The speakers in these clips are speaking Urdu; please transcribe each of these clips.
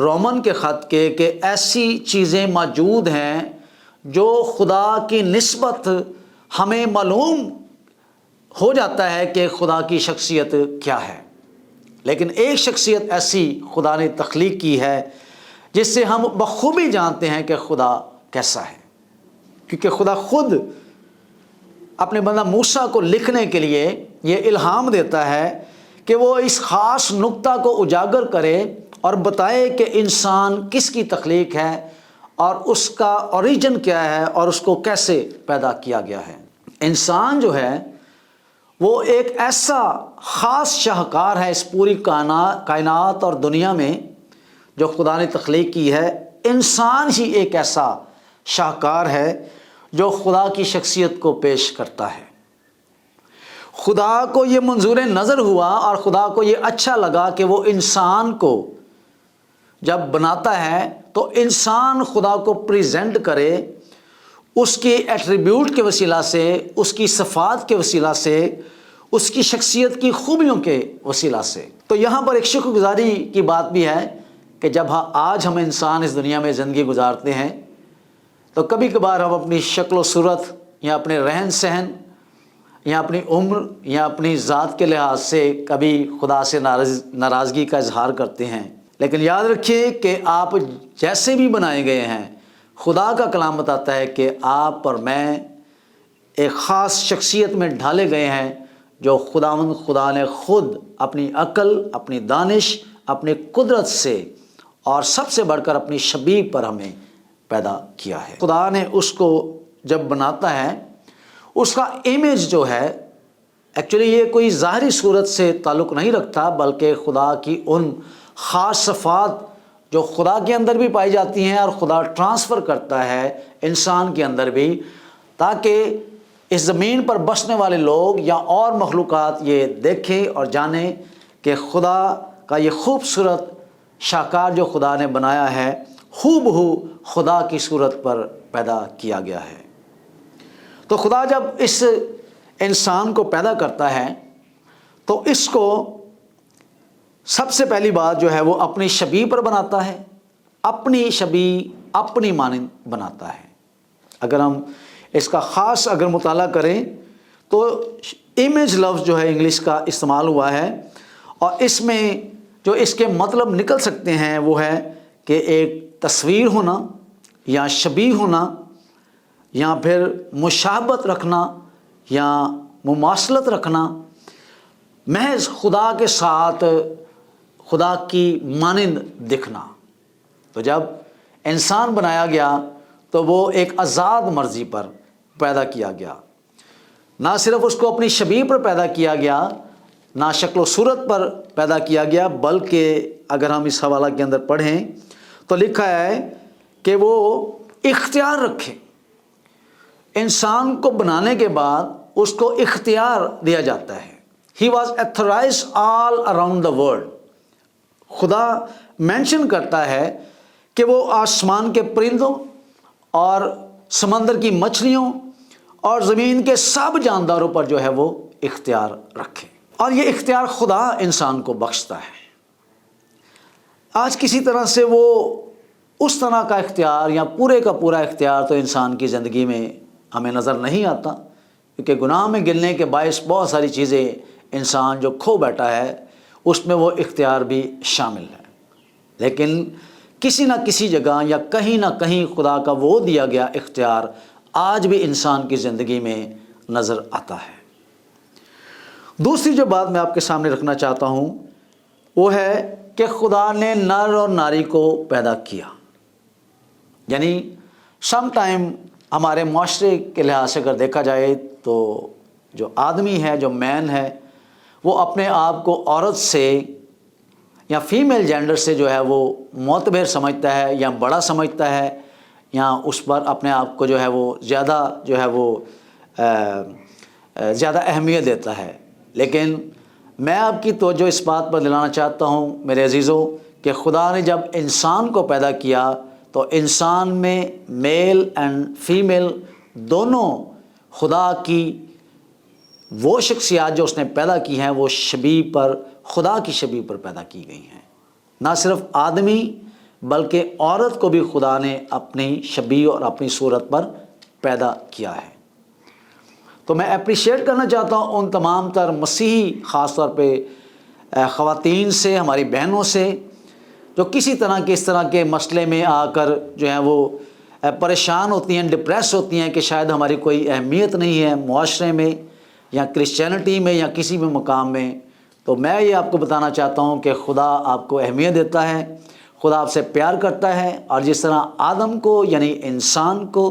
رومن کے خط کے کہ ایسی چیزیں موجود ہیں جو خدا کی نسبت ہمیں معلوم ہو جاتا ہے کہ خدا کی شخصیت کیا ہے، لیکن ایک شخصیت ایسی خدا نے تخلیق کی ہے جس سے ہم بخوبی جانتے ہیں کہ خدا کیسا ہے، کیونکہ خدا خود اپنے بندہ موسیٰ کو لکھنے کے لیے یہ الہام دیتا ہے کہ وہ اس خاص نقطہ کو اجاگر کرے اور بتائے کہ انسان کس کی تخلیق ہے اور اس کا اوریجن کیا ہے اور اس کو کیسے پیدا کیا گیا ہے۔ انسان جو ہے وہ ایک ایسا خاص شاہکار ہے اس پوری کائنات اور دنیا میں جو خدا نے تخلیق کی ہے۔ انسان ہی ایک ایسا شاہکار ہے جو خدا کی شخصیت کو پیش کرتا ہے۔ خدا کو یہ منظور نظر ہوا اور خدا کو یہ اچھا لگا کہ وہ انسان کو جب بناتا ہے تو انسان خدا کو پریزنٹ کرے اس کے ایٹریبیوٹ کے وسیلہ سے، اس کی صفات کے وسیلہ سے، اس کی شخصیت کی خوبیوں کے وسیلہ سے۔ تو یہاں پر ایک شکر گزاری کی بات بھی ہے کہ جب آج ہم انسان اس دنیا میں زندگی گزارتے ہیں تو کبھی کبھار ہم اپنی شکل و صورت یا اپنے رہن سہن یا اپنی عمر یا اپنی ذات کے لحاظ سے کبھی خدا سے ناراضگی کا اظہار کرتے ہیں، لیکن یاد رکھیے کہ آپ جیسے بھی بنائے گئے ہیں، خدا کا کلام بتاتا ہے کہ آپ اور میں ایک خاص شخصیت میں ڈھالے گئے ہیں جو خدا نے خود اپنی عقل، اپنی دانش، اپنی قدرت سے اور سب سے بڑھ کر اپنی شبیہ پر ہمیں پیدا کیا ہے۔ خدا نے اس کو جب بناتا ہے اس کا امیج جو ہے ایکچولی یہ کوئی ظاہری صورت سے تعلق نہیں رکھتا، بلکہ خدا کی ان خاص صفات جو خدا کے اندر بھی پائی جاتی ہیں اور خدا ٹرانسفر کرتا ہے انسان کے اندر بھی، تاکہ اس زمین پر بسنے والے لوگ یا اور مخلوقات یہ دیکھیں اور جانیں کہ خدا کا یہ خوبصورت شاہکار جو خدا نے بنایا ہے ہو بہو خدا کی صورت پر پیدا کیا گیا ہے۔ تو خدا جب اس انسان کو پیدا کرتا ہے تو اس کو سب سے پہلی بات جو ہے وہ اپنی شبیہ پر بناتا ہے، اپنی شبیہ اپنی مانند بناتا ہے۔ اگر ہم اس کا خاص اگر مطالعہ کریں تو امیج لفظ جو ہے انگلش کا استعمال ہوا ہے، اور اس میں جو اس کے مطلب نکل سکتے ہیں وہ ہے کہ ایک تصویر ہونا یا شبیہ ہونا یا پھر مشابہت رکھنا یا مماثلت رکھنا، محض خدا کے ساتھ خدا کی مانند دکھنا۔ تو جب انسان بنایا گیا تو وہ ایک آزاد مرضی پر پیدا کیا گیا، نہ صرف اس کو اپنی شبیہ پر پیدا کیا گیا، نہ شکل و صورت پر پیدا کیا گیا، بلکہ اگر ہم اس حوالہ کے اندر پڑھیں تو لکھا ہے کہ وہ اختیار رکھے۔ انسان کو بنانے کے بعد اس کو اختیار دیا جاتا ہے۔ He was authorized all around the world۔ خدا مینشن کرتا ہے کہ وہ آسمان کے پرندوں اور سمندر کی مچھلیوں اور زمین کے سب جانداروں پر جو ہے وہ اختیار رکھے، اور یہ اختیار خدا انسان کو بخشتا ہے۔ آج کسی طرح سے وہ اس طرح کا اختیار یا پورے کا پورا اختیار تو انسان کی زندگی میں ہمیں نظر نہیں آتا، کیونکہ گناہ میں گرنے کے باعث بہت ساری چیزیں انسان جو کھو بیٹھا ہے اس میں وہ اختیار بھی شامل ہے، لیکن کسی نہ کسی جگہ یا کہیں نہ کہیں خدا کا وہ دیا گیا اختیار آج بھی انسان کی زندگی میں نظر آتا ہے۔ دوسری جو بات میں آپ کے سامنے رکھنا چاہتا ہوں وہ ہے کہ خدا نے نر اور ناری کو پیدا کیا، یعنی سم ٹائم ہمارے معاشرے کے لحاظ سے اگر دیکھا جائے تو جو آدمی ہے، جو مین ہے، وہ اپنے آپ کو عورت سے یا فیمیل جینڈر سے جو ہے وہ معتبر سمجھتا ہے یا بڑا سمجھتا ہے، یا اس پر اپنے آپ کو جو ہے وہ زیادہ اہمیت دیتا ہے۔ لیکن میں آپ کی توجہ اس بات پر دلانا چاہتا ہوں میرے عزیزوں کہ خدا نے جب انسان کو پیدا کیا تو انسان میں میل اینڈ فیمیل دونوں خدا کی وہ شخصیات جو اس نے پیدا کی ہیں وہ شبیہ پر، خدا کی شبیہ پر پیدا کی گئی ہیں۔ نہ صرف آدمی بلکہ عورت کو بھی خدا نے اپنی شبیہ اور اپنی صورت پر پیدا کیا ہے۔ تو میں اپریشیٹ کرنا چاہتا ہوں ان تمام تر مسیحی خاص طور پہ خواتین سے، ہماری بہنوں سے، جو کسی طرح کے اس طرح کے مسئلے میں آ کر جو ہیں وہ پریشان ہوتی ہیں، ڈپریس ہوتی ہیں کہ شاید ہماری کوئی اہمیت نہیں ہے معاشرے میں یا کرسچینٹی میں یا کسی بھی مقام میں۔ تو میں یہ آپ کو بتانا چاہتا ہوں کہ خدا آپ کو اہمیت دیتا ہے، خدا آپ سے پیار کرتا ہے، اور جس طرح آدم کو یعنی انسان کو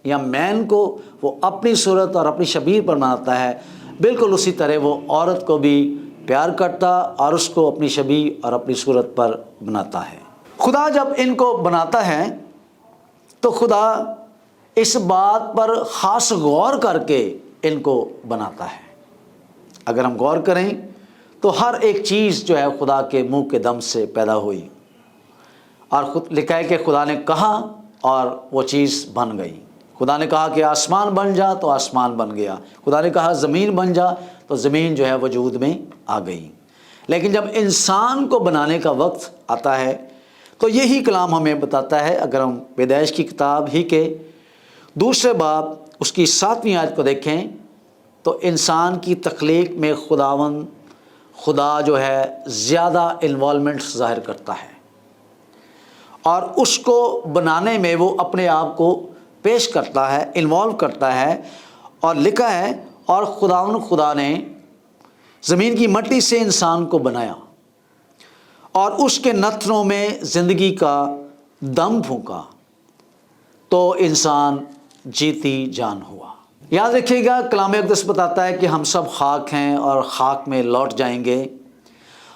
یا مین کو وہ اپنی صورت اور اپنی شبیہ پر بناتا ہے، بالکل اسی طرح وہ عورت کو بھی پیار کرتا اور اس کو اپنی شبیہ اور اپنی صورت پر بناتا ہے۔ خدا جب ان کو بناتا ہے تو خدا اس بات پر خاص غور کر کے ان کو بناتا ہے۔ اگر ہم غور کریں تو ہر ایک چیز جو ہے خدا کے منہ کے دم سے پیدا ہوئی، اور خود لکھا ہے کہ خدا نے کہا اور وہ چیز بن گئی۔ خدا نے کہا کہ آسمان بن جا تو آسمان بن گیا، خدا نے کہا زمین بن جا تو زمین جو ہے وجود میں آ گئی۔ لیکن جب انسان کو بنانے کا وقت آتا ہے تو یہی کلام ہمیں بتاتا ہے۔ اگر ہم پیدائش کی کتاب ہی کے 2 باب اس کی 7ویں آیت کو دیکھیں تو انسان کی تخلیق میں خدا جو ہے زیادہ انوالومنٹ ظاہر کرتا ہے، اور اس کو بنانے میں وہ اپنے آپ کو پیش کرتا ہے، انوالو کرتا ہے۔ اور لکھا ہے اور خدا نے زمین کی مٹی سے انسان کو بنایا اور اس کے نتنوں میں زندگی کا دم پھونکا تو انسان جیتی جان ہوا۔ یاد رکھیے گا کلام اقدس بتاتا ہے کہ ہم سب خاک ہیں اور خاک میں لوٹ جائیں گے۔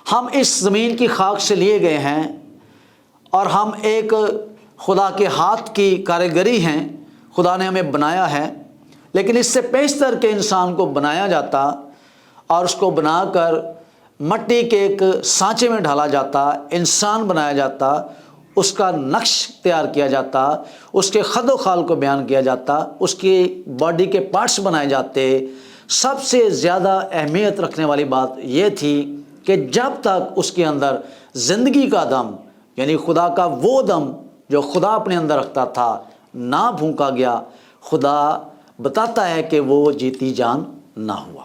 ہم اس زمین کی خاک سے لیے گئے ہیں اور ہم ایک خدا کے ہاتھ کی کاریگری ہیں، خدا نے ہمیں بنایا ہے۔ لیکن اس سے پیشتر کے انسان کو بنایا جاتا اور اس کو بنا کر مٹی کے ایک سانچے میں ڈھالا جاتا، انسان بنایا جاتا، اس کا نقش تیار کیا جاتا، اس کے خد و خال کو بیان کیا جاتا، اس کی باڈی کے پارٹس بنائے جاتے۔ سب سے زیادہ اہمیت رکھنے والی بات یہ تھی کہ جب تک اس کے اندر زندگی کا دم یعنی خدا کا وہ دم جو خدا اپنے اندر رکھتا تھا نہ پھونکا گیا، خدا بتاتا ہے کہ وہ جیتی جان نہ ہوا۔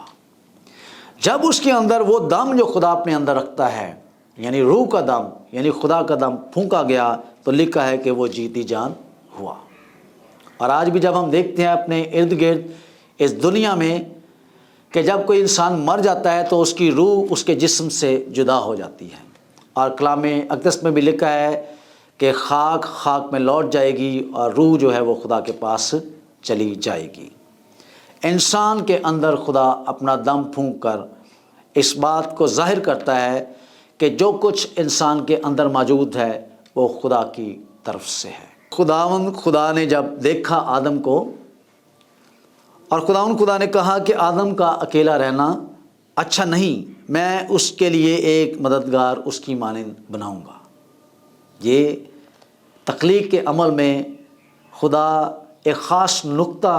جب اس کے اندر وہ دم جو خدا اپنے اندر رکھتا ہے یعنی روح کا دم یعنی خدا کا دم پھونکا گیا تو لکھا ہے کہ وہ جیتی جان ہوا۔ اور آج بھی جب ہم دیکھتے ہیں اپنے ارد گرد اس دنیا میں کہ جب کوئی انسان مر جاتا ہے تو اس کی روح اس کے جسم سے جدا ہو جاتی ہے، اور کلام اقدس میں بھی لکھا ہے کہ خاک میں لوٹ جائے گی اور روح جو ہے وہ خدا کے پاس چلی جائے گی۔ انسان کے اندر خدا اپنا دم پھونک کر اس بات کو ظاہر کرتا ہے کہ جو کچھ انسان کے اندر موجود ہے وہ خدا کی طرف سے ہے۔ خدا نے جب دیکھا آدم کو اور خدا نے کہا کہ آدم کا اکیلا رہنا اچھا نہیں، میں اس کے لیے ایک مددگار اس کی مانند بناؤں گا۔ یہ تخلیق کے عمل میں خدا ایک خاص نقطہ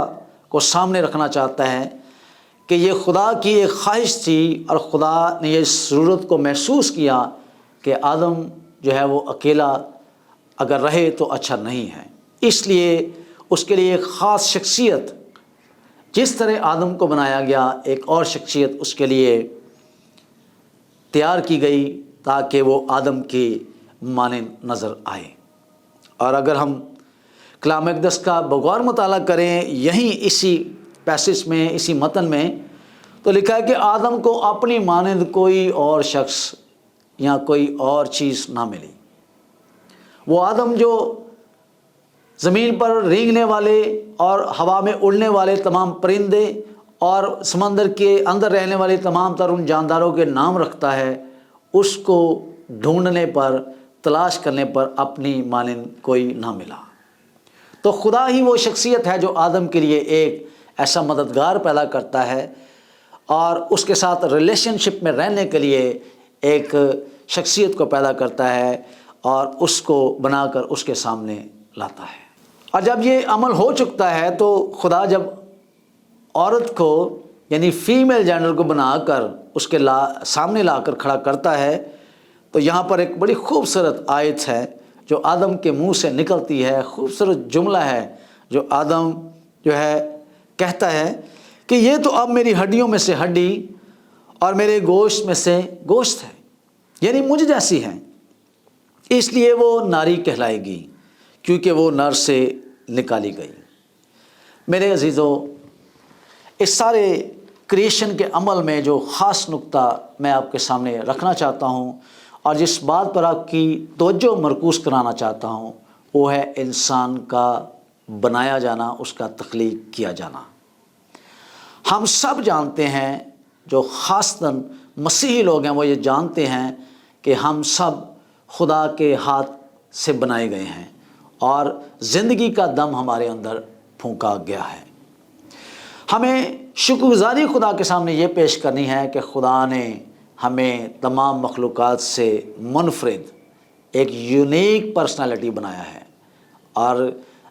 کو سامنے رکھنا چاہتا ہے کہ یہ خدا کی ایک خواہش تھی، اور خدا نے یہ ضرورت کو محسوس کیا کہ آدم جو ہے وہ اکیلا اگر رہے تو اچھا نہیں ہے۔ اس لیے اس کے لیے ایک خاص شخصیت، جس طرح آدم کو بنایا گیا ایک اور شخصیت اس کے لیے تیار کی گئی تاکہ وہ آدم کی مانند نظر آئے۔ اور اگر ہم کلام اقدس کا بغور مطالعہ کریں یہیں اسی پیسج میں اسی متن میں تو لکھا ہے کہ آدم کو اپنی مانند کوئی اور شخص یا کوئی اور چیز نہ ملی۔ وہ آدم جو زمین پر رینگنے والے اور ہوا میں اڑنے والے تمام پرندے اور سمندر کے اندر رہنے والے تمام تر ان جانداروں کے نام رکھتا ہے، اس کو ڈھونڈنے پر تلاش کرنے پر اپنی مانند کوئی نہ ملا۔ تو خدا ہی وہ شخصیت ہے جو آدم کے لیے ایک ایسا مددگار پیدا کرتا ہے اور اس کے ساتھ ریلیشن شپ میں رہنے کے لیے ایک شخصیت کو پیدا کرتا ہے اور اس کو بنا کر اس کے سامنے لاتا ہے۔ اور جب یہ عمل ہو چکتا ہے تو خدا جب عورت کو یعنی فیمیل جینڈر کو بنا کر اس کے سامنے لا کر کھڑا کرتا ہے تو یہاں پر ایک بڑی خوبصورت آیت ہے جو آدم کے منہ سے نکلتی ہے، خوبصورت جملہ ہے جو آدم جو ہے کہتا ہے کہ یہ تو اب میری ہڈیوں میں سے ہڈی اور میرے گوشت میں سے گوشت ہے، یعنی مجھ جیسی ہے، اس لیے وہ ناری کہلائے گی کیونکہ وہ نر سے نکالی گئی۔ میرے عزیزو، اس سارے کریشن کے عمل میں جو خاص نقطہ میں آپ کے سامنے رکھنا چاہتا ہوں اور جس بات پر آپ کی توجہ مرکوز کرانا چاہتا ہوں وہ ہے انسان کا بنایا جانا، اس کا تخلیق کیا جانا۔ ہم سب جانتے ہیں، جو خاصتاً مسیحی لوگ ہیں وہ یہ جانتے ہیں کہ ہم سب خدا کے ہاتھ سے بنائے گئے ہیں اور زندگی کا دم ہمارے اندر پھونکا گیا ہے۔ ہمیں شکر گزاری خدا کے سامنے یہ پیش کرنی ہے کہ خدا نے ہمیں تمام مخلوقات سے منفرد ایک یونیک پرسنالٹی بنایا ہے، اور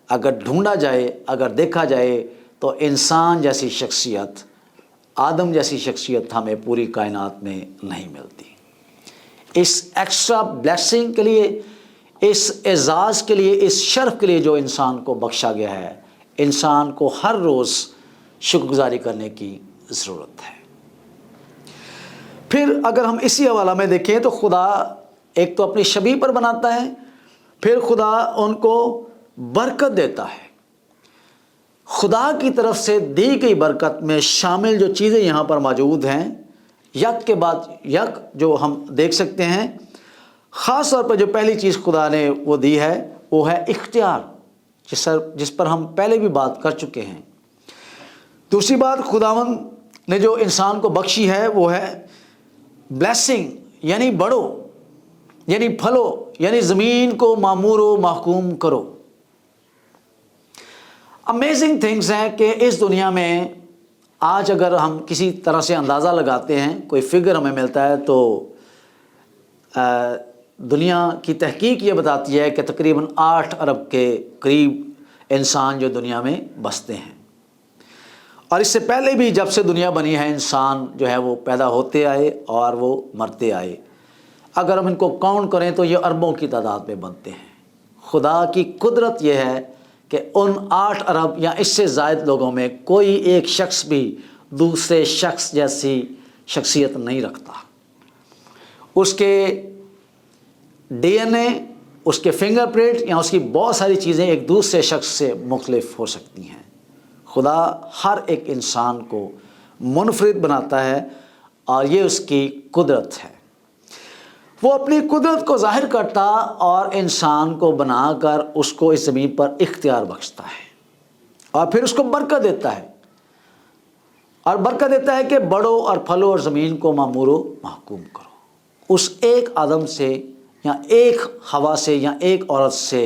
اگر ڈھونڈا جائے، اگر دیکھا جائے تو انسان جیسی شخصیت، آدم جیسی شخصیت ہمیں پوری کائنات میں نہیں ملتی۔ اس ایکسٹرا بلیسنگ کے لیے، اس اعزاز کے لیے، اس شرف کے لیے جو انسان کو بخشا گیا ہے، انسان کو ہر روز شکر گزاری کرنے کی ضرورت ہے۔ پھر اگر ہم اسی حوالہ میں دیکھیں تو خدا ایک تو اپنی شبیہ پر بناتا ہے، پھر خدا ان کو برکت دیتا ہے۔ خدا کی طرف سے دی گئی برکت میں شامل جو چیزیں یہاں پر موجود ہیں، یک کے بعد یک جو ہم دیکھ سکتے ہیں، خاص طور پر جو پہلی چیز خدا نے وہ دی ہے وہ ہے اختیار، جس پر ہم پہلے بھی بات کر چکے ہیں۔ دوسری بات خداوند نے جو انسان کو بخشی ہے وہ ہے بلیسنگ، یعنی بڑھو، یعنی پھلو، یعنی زمین کو معمور و محکوم کرو۔ امیزنگ تھنگز ہیں کہ اس دنیا میں آج اگر ہم کسی طرح سے اندازہ لگاتے ہیں، کوئی فگر ہمیں ملتا ہے تو دنیا کی تحقیق یہ بتاتی ہے کہ تقریباً 8 ارب کے قریب انسان جو دنیا میں بستے ہیں، اور اس سے پہلے بھی جب سے دنیا بنی ہے انسان جو ہے وہ پیدا ہوتے آئے اور وہ مرتے آئے۔ اگر ہم ان کو کاؤنٹ کریں تو یہ اربوں کی تعداد میں بنتے ہیں۔ خدا کی قدرت یہ ہے کہ ان 8 ارب یا اس سے زائد لوگوں میں کوئی ایک شخص بھی دوسرے شخص جیسی شخصیت نہیں رکھتا۔ اس کے ڈی این اے، اس کے فنگر پرنٹ یا اس کی بہت ساری چیزیں ایک دوسرے شخص سے مختلف ہو سکتی ہیں۔ خدا ہر ایک انسان کو منفرد بناتا ہے اور یہ اس کی قدرت ہے۔ وہ اپنی قدرت کو ظاہر کرتا اور انسان کو بنا کر اس کو اس زمین پر اختیار بخشتا ہے، اور پھر اس کو برکت دیتا ہے، اور برکت دیتا ہے کہ بڑھو اور پھلو اور زمین کو معمور و محکوم کرو۔ اس ایک آدم سے یا ایک ہوا سے یا ایک عورت سے،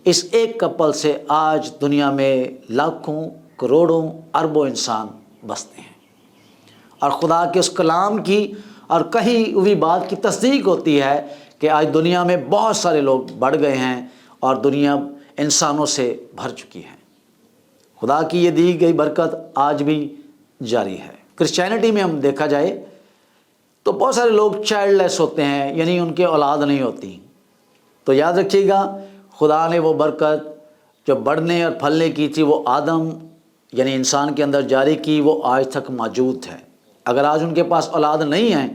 اس ایک کپل سے آج دنیا میں لاکھوں، کروڑوں، اربوں انسان بستے ہیں، اور خدا کے اس کلام کی اور کہی ہوئی بات کی تصدیق ہوتی ہے کہ آج دنیا میں بہت سارے لوگ بڑھ گئے ہیں اور دنیا انسانوں سے بھر چکی ہے۔ خدا کی یہ دی گئی برکت آج بھی جاری ہے۔ کرسچینٹی میں ہم دیکھا جائے تو بہت سارے لوگ چائلڈ لیس ہوتے ہیں، یعنی ان کے اولاد نہیں ہوتی، تو یاد رکھیے گا خدا نے وہ برکت جو بڑھنے اور پھلنے کی تھی وہ آدم یعنی انسان کے اندر جاری کی، وہ آج تک موجود ہے۔ اگر آج ان کے پاس اولاد نہیں ہے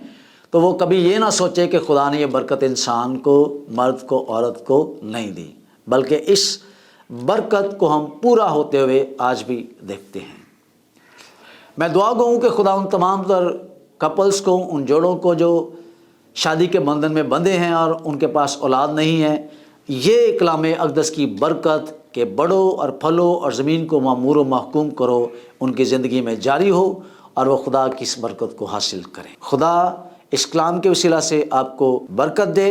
تو وہ کبھی یہ نہ سوچے کہ خدا نے یہ برکت انسان کو، مرد کو، عورت کو نہیں دی، بلکہ اس برکت کو ہم پورا ہوتے ہوئے آج بھی دیکھتے ہیں۔ میں دعا گو ہوں کہ خدا ان تمام تر کپلز کو، ان جوڑوں کو جو شادی کے بندھن میں بندھے ہیں اور ان کے پاس اولاد نہیں ہے، یہ کلام اقدس کی برکت کہ بڑھو اور پھلو اور زمین کو معمور و محکوم کرو ان کی زندگی میں جاری ہو، اور وہ خدا کی اس برکت کو حاصل کریں۔ خدا اس کلام کے وسیلہ سے آپ کو برکت دے۔